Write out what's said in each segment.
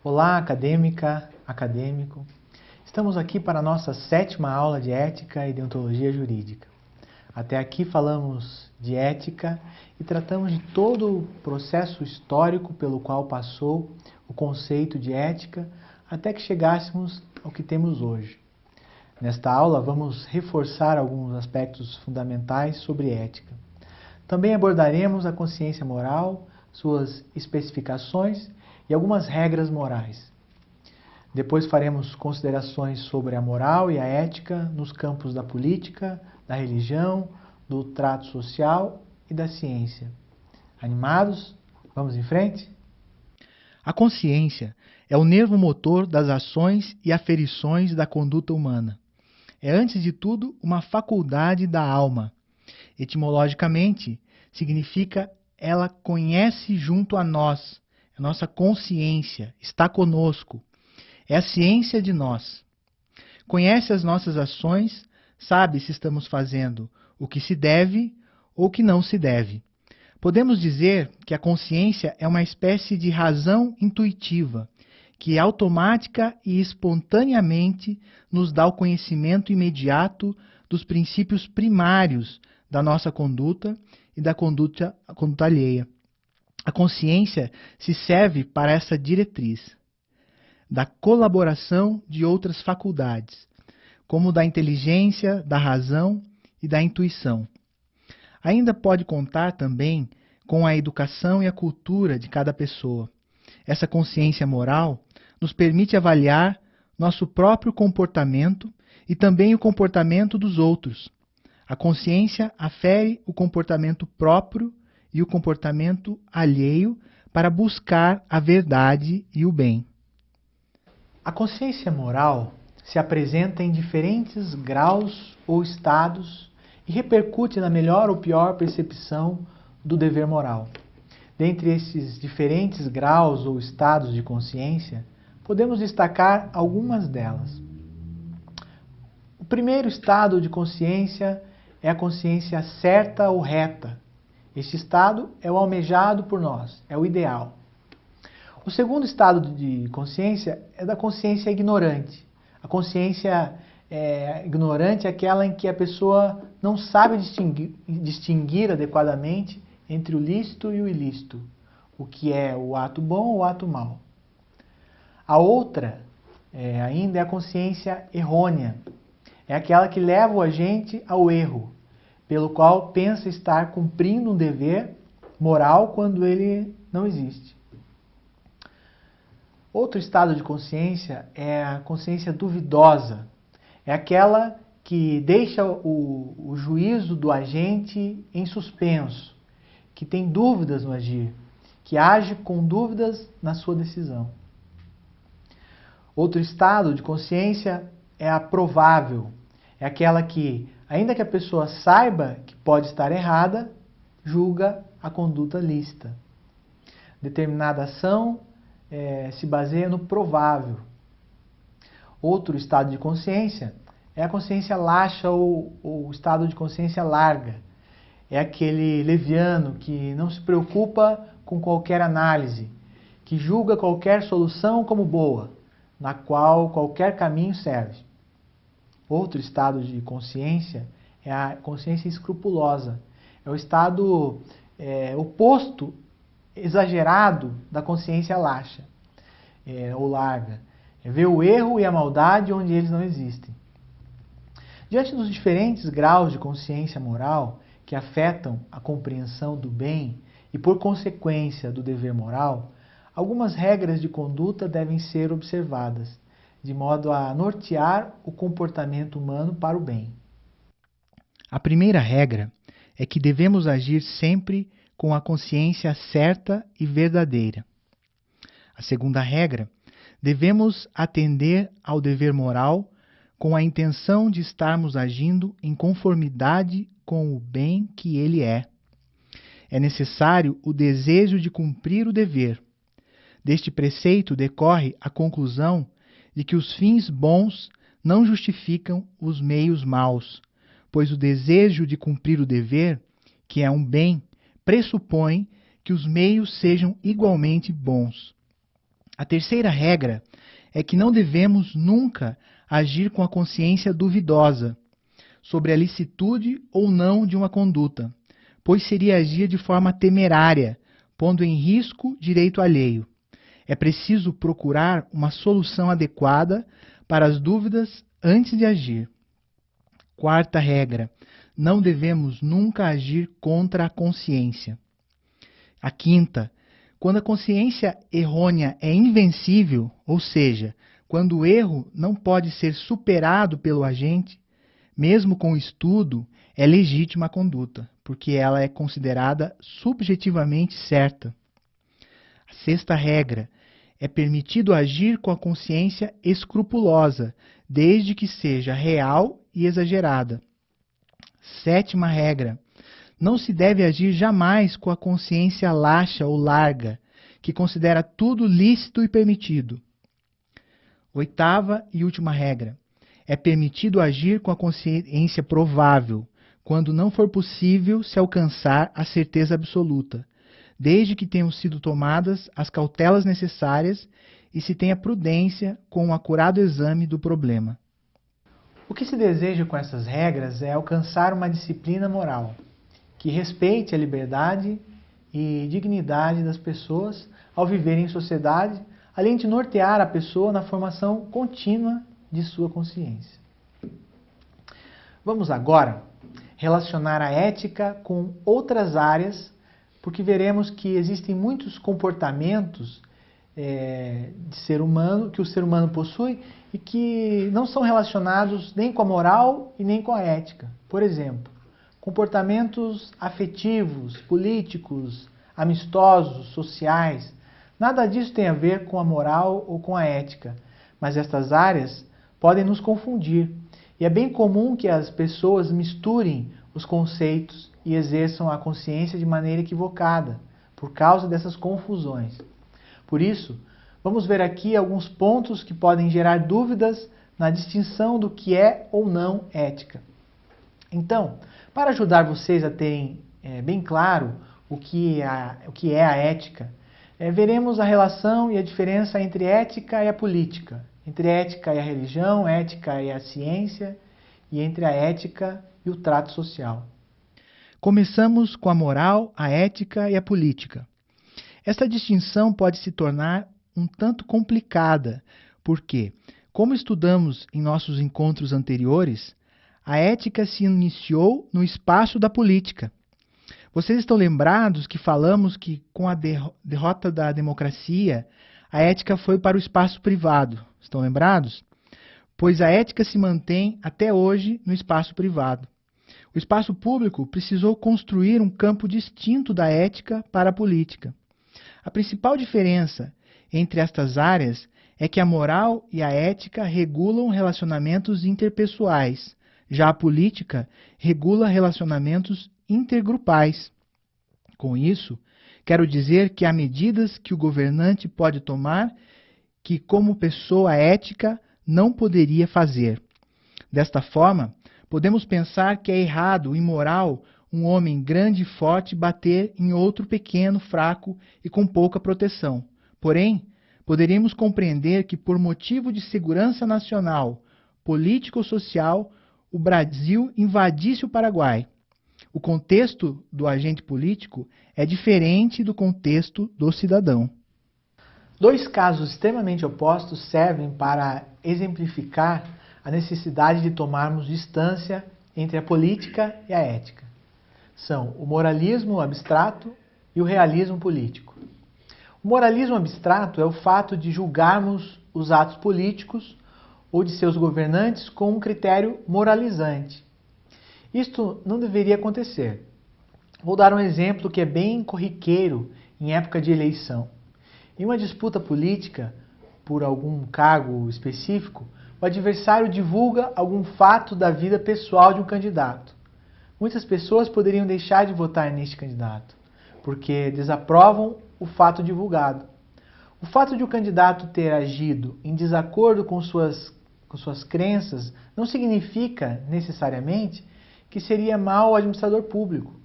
Olá, acadêmica, acadêmico. Estamos aqui para a nossa 7ª aula de Ética e Deontologia Jurídica. Até aqui falamos de ética e tratamos de todo o processo histórico pelo qual passou o conceito de ética até que chegássemos ao que temos hoje. Nesta aula vamos reforçar alguns aspectos fundamentais sobre ética. Também abordaremos a consciência moral, suas especificações e algumas regras morais. Depois faremos considerações sobre a moral e a ética nos campos da política, da religião, do trato social e da ciência. Animados? Vamos em frente? A consciência é o nervo motor das ações e aferições da conduta humana. É, antes de tudo, uma faculdade da alma. Etimologicamente, significa ela conhece junto a nós, a nossa consciência, está conosco, é a ciência de nós. Conhece as nossas ações, sabe se estamos fazendo o que se deve ou o que não se deve. Podemos dizer que a consciência é uma espécie de razão intuitiva, que automática e espontaneamente nos dá o conhecimento imediato dos princípios primários da nossa conduta e da conduta alheia. A consciência se serve para essa diretriz da colaboração de outras faculdades, como da inteligência, da razão e da intuição. Ainda pode contar também com a educação e a cultura de cada pessoa. Essa consciência moral nos permite avaliar nosso próprio comportamento e também o comportamento dos outros. A consciência afere o comportamento próprio e o comportamento alheio para buscar a verdade e o bem. A consciência moral se apresenta em diferentes graus ou estados e repercute na melhor ou pior percepção do dever moral. Dentre esses diferentes graus ou estados de consciência, podemos destacar algumas delas. O primeiro estado de consciência é a consciência certa ou reta. Este estado é o almejado por nós, é o ideal. O segundo estado de consciência é da consciência ignorante. A consciência ignorante é aquela em que a pessoa não sabe distinguir adequadamente entre o lícito e o ilícito, o que é o ato bom ou o ato mau. A outra ainda é a consciência errônea. É aquela que leva o agente ao erro, pelo qual pensa estar cumprindo um dever moral quando ele não existe. Outro estado de consciência é a consciência duvidosa. É aquela que deixa o juízo do agente em suspenso, que tem dúvidas no agir, que age com dúvidas na sua decisão. Outro estado de consciência é a provável. É aquela que, ainda que a pessoa saiba que pode estar errada, julga a conduta lícita. Determinada ação se baseia no provável. Outro estado de consciência é a consciência laxa ou estado de consciência larga. É aquele leviano que não se preocupa com qualquer análise, que julga qualquer solução como boa, na qual qualquer caminho serve. Outro estado de consciência é a consciência escrupulosa. É o estado oposto, exagerado, da consciência laxa ou larga. É ver o erro e a maldade onde eles não existem. Diante dos diferentes graus de consciência moral que afetam a compreensão do bem e, por consequência, do dever moral, algumas regras de conduta devem ser observadas, de modo a nortear o comportamento humano para o bem. A primeira regra é que devemos agir sempre com a consciência certa e verdadeira. A segunda regra, devemos atender ao dever moral com a intenção de estarmos agindo em conformidade com o bem que ele é. É necessário o desejo de cumprir o dever. Deste preceito decorre a conclusão de que os fins bons não justificam os meios maus, pois o desejo de cumprir o dever, que é um bem, pressupõe que os meios sejam igualmente bons. A terceira regra é que não devemos nunca agir com a consciência duvidosa sobre a licitude ou não de uma conduta, pois seria agir de forma temerária, pondo em risco direito alheio. É preciso procurar uma solução adequada para as dúvidas antes de agir. Quarta regra: não devemos nunca agir contra a consciência. A quinta: quando a consciência errônea é invencível, ou seja, quando o erro não pode ser superado pelo agente, mesmo com estudo, é legítima a conduta, porque ela é considerada subjetivamente certa. A sexta regra: é permitido agir com a consciência escrupulosa, desde que seja real e exagerada. Sétima regra: não se deve agir jamais com a consciência laxa ou larga, que considera tudo lícito e permitido. Oitava e última regra: é permitido agir com a consciência provável, quando não for possível se alcançar a certeza absoluta, desde que tenham sido tomadas as cautelas necessárias e se tenha prudência com um acurado exame do problema. O que se deseja com essas regras é alcançar uma disciplina moral que respeite a liberdade e dignidade das pessoas ao viverem em sociedade, além de nortear a pessoa na formação contínua de sua consciência. Vamos agora relacionar a ética com outras áreas, porque veremos que existem muitos comportamentos de ser humano, que o ser humano possui e que não são relacionados nem com a moral e nem com a ética. Por exemplo, comportamentos afetivos, políticos, amistosos, sociais. Nada disso tem a ver com a moral ou com a ética, mas estas áreas podem nos confundir. E é bem comum que as pessoas misturem os conceitos e exerçam a consciência de maneira equivocada, por causa dessas confusões. Por isso, vamos ver aqui alguns pontos que podem gerar dúvidas na distinção do que é ou não ética. Então, para ajudar vocês a terem bem claro o que é a ética, veremos a relação e a diferença entre ética e a política, entre ética e a religião, ética e a ciência, e entre a ética e o trato social. Começamos com a moral, a ética e a política. Esta distinção pode se tornar um tanto complicada, porque, como estudamos em nossos encontros anteriores, a ética se iniciou no espaço da política. Vocês estão lembrados que falamos que, com a derrota da democracia, a ética foi para o espaço privado. Estão lembrados? Pois a ética se mantém até hoje no espaço privado. O espaço público precisou construir um campo distinto da ética para a política. A principal diferença entre estas áreas é que a moral e a ética regulam relacionamentos interpessoais, já a política regula relacionamentos intergrupais. Com isso, quero dizer que há medidas que o governante pode tomar que, como pessoa ética, não poderia fazer. Desta forma, podemos pensar que é errado e imoral um homem grande e forte bater em outro pequeno, fraco e com pouca proteção. Porém, poderíamos compreender que, por motivo de segurança nacional, política ou social, o Brasil invadisse o Paraguai. O contexto do agente político é diferente do contexto do cidadão. Dois casos extremamente opostos servem para exemplificar a necessidade de tomarmos distância entre a política e a ética. São o moralismo abstrato e o realismo político. O moralismo abstrato é o fato de julgarmos os atos políticos ou de seus governantes com um critério moralizante. Isto não deveria acontecer. Vou dar um exemplo que é bem corriqueiro em época de eleição. Em uma disputa política, por algum cargo específico, o adversário divulga algum fato da vida pessoal de um candidato. Muitas pessoas poderiam deixar de votar neste candidato, porque desaprovam o fato divulgado. O fato de o candidato ter agido em desacordo com suas crenças não significa, necessariamente, que seria mau administrador público.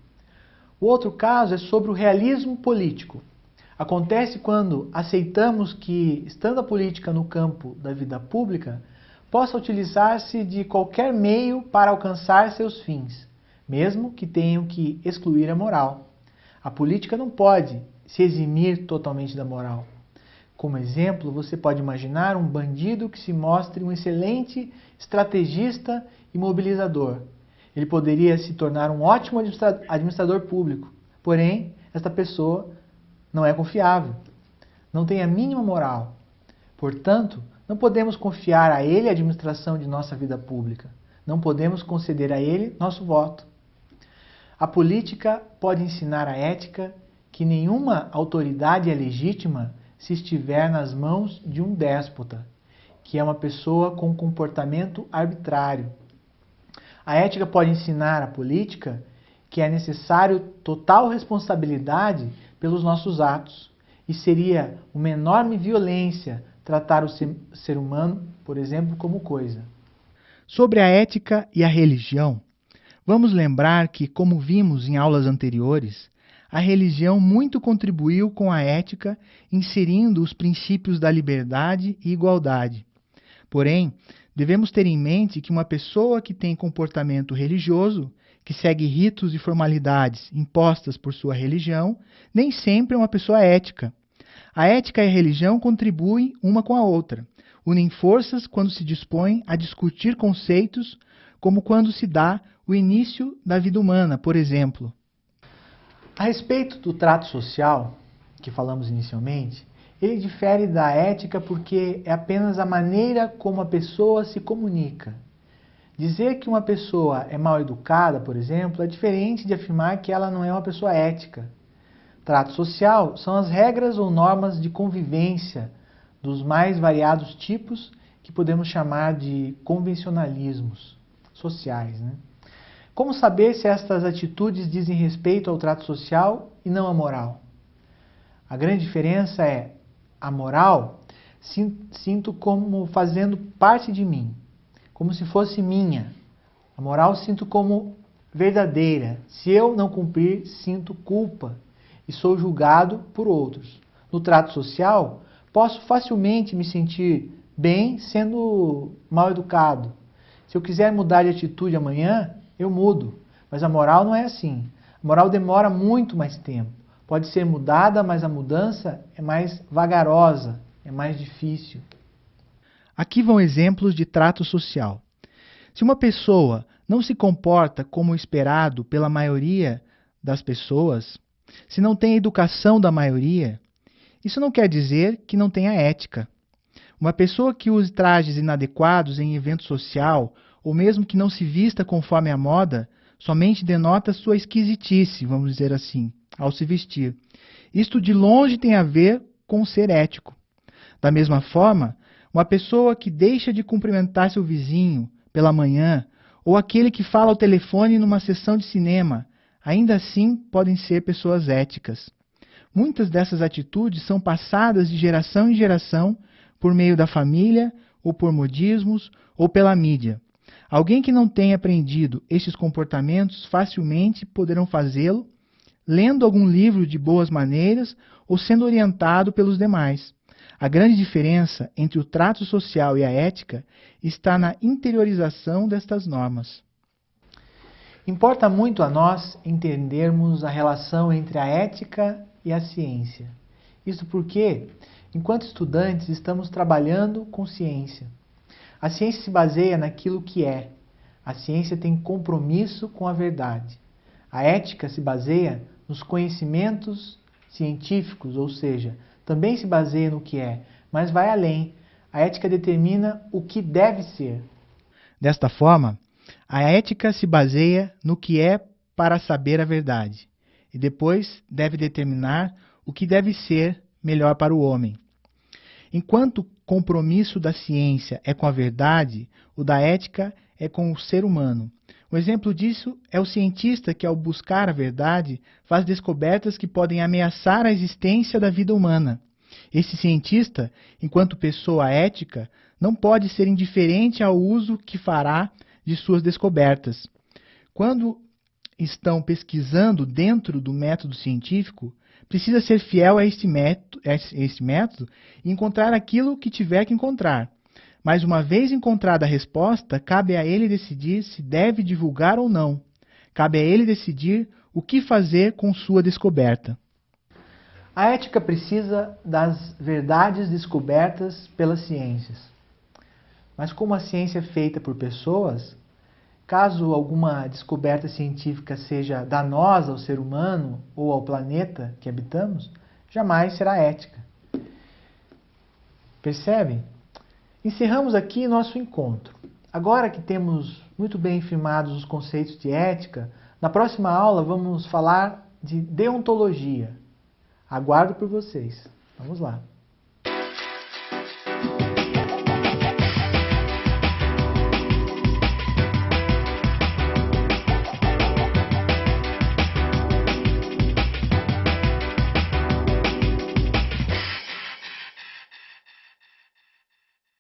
O outro caso é sobre o realismo político. Acontece quando aceitamos que, estando a política no campo da vida pública, possa utilizar-se de qualquer meio para alcançar seus fins, mesmo que tenham que excluir a moral. A política não pode se eximir totalmente da moral. Como exemplo, você pode imaginar um bandido que se mostre um excelente estrategista e mobilizador. Ele poderia se tornar um ótimo administrador público, porém, esta pessoa não é confiável, não tem a mínima moral. Portanto, não podemos confiar a ele a administração de nossa vida pública. Não podemos conceder a ele nosso voto. A política pode ensinar a ética que nenhuma autoridade é legítima se estiver nas mãos de um déspota, que é uma pessoa com comportamento arbitrário. A ética pode ensinar a política que é necessário total responsabilidade pelos nossos atos, e seria uma enorme violência tratar o ser humano, por exemplo, como coisa. Sobre a ética e a religião, vamos lembrar que, como vimos em aulas anteriores, a religião muito contribuiu com a ética, inserindo os princípios da liberdade e igualdade. Porém, devemos ter em mente que uma pessoa que tem comportamento religioso, que segue ritos e formalidades impostas por sua religião, nem sempre é uma pessoa ética. A ética e a religião contribuem uma com a outra, unem forças quando se dispõem a discutir conceitos, como quando se dá o início da vida humana, por exemplo. A respeito do trato social, que falamos inicialmente, ele difere da ética porque é apenas a maneira como a pessoa se comunica. Dizer que uma pessoa é mal educada, por exemplo, é diferente de afirmar que ela não é uma pessoa ética. Trato social são as regras ou normas de convivência dos mais variados tipos que podemos chamar de convencionalismos sociais, né? Como saber se estas atitudes dizem respeito ao trato social e não à moral? A grande diferença é a moral sinto como fazendo parte de mim, como se fosse minha. A moral sinto como verdadeira. Se eu não cumprir, sinto culpa e sou julgado por outros. No trato social, posso facilmente me sentir bem sendo mal educado. Se eu quiser mudar de atitude amanhã, eu mudo. Mas a moral não é assim. A moral demora muito mais tempo. Pode ser mudada, mas a mudança é mais vagarosa, é mais difícil. Aqui vão exemplos de trato social. Se uma pessoa não se comporta como esperado pela maioria das pessoas, se não tem a educação da maioria, isso não quer dizer que não tenha ética. Uma pessoa que use trajes inadequados em evento social, ou mesmo que não se vista conforme a moda, somente denota sua esquisitice, vamos dizer assim, ao se vestir. Isto de longe tem a ver com ser ético. Da mesma forma, uma pessoa que deixa de cumprimentar seu vizinho pela manhã, ou aquele que fala ao telefone numa sessão de cinema, ainda assim podem ser pessoas éticas. Muitas dessas atitudes são passadas de geração em geração por meio da família, ou por modismos, ou pela mídia. Alguém que não tenha aprendido estes comportamentos facilmente poderão fazê-lo lendo algum livro de boas maneiras ou sendo orientado pelos demais. A grande diferença entre o trato social e a ética está na interiorização destas normas. Importa muito a nós entendermos a relação entre a ética e a ciência. Isso porque, enquanto estudantes, estamos trabalhando com ciência. A ciência se baseia naquilo que é. A ciência tem compromisso com a verdade. A ética se baseia nos conhecimentos científicos, ou seja, também se baseia no que é, mas vai além. A ética determina o que deve ser. Desta forma, a ética se baseia no que é para saber a verdade, e depois deve determinar o que deve ser melhor para o homem. Enquanto o compromisso da ciência é com a verdade, o da ética é com o ser humano. Um exemplo disso é o cientista que, ao buscar a verdade, faz descobertas que podem ameaçar a existência da vida humana. Esse cientista, enquanto pessoa ética, não pode ser indiferente ao uso que fará de suas descobertas. Quando estão pesquisando dentro do método científico, precisa ser fiel a este método e encontrar aquilo que tiver que encontrar. Mas uma vez encontrada a resposta, cabe a ele decidir se deve divulgar ou não. Cabe a ele decidir o que fazer com sua descoberta. A ética precisa das verdades descobertas pelas ciências. Mas como a ciência é feita por pessoas, caso alguma descoberta científica seja danosa ao ser humano ou ao planeta que habitamos, jamais será ética. Percebe? Encerramos aqui nosso encontro. Agora que temos muito bem firmados os conceitos de ética, na próxima aula vamos falar de deontologia. Aguardo por vocês. Vamos lá.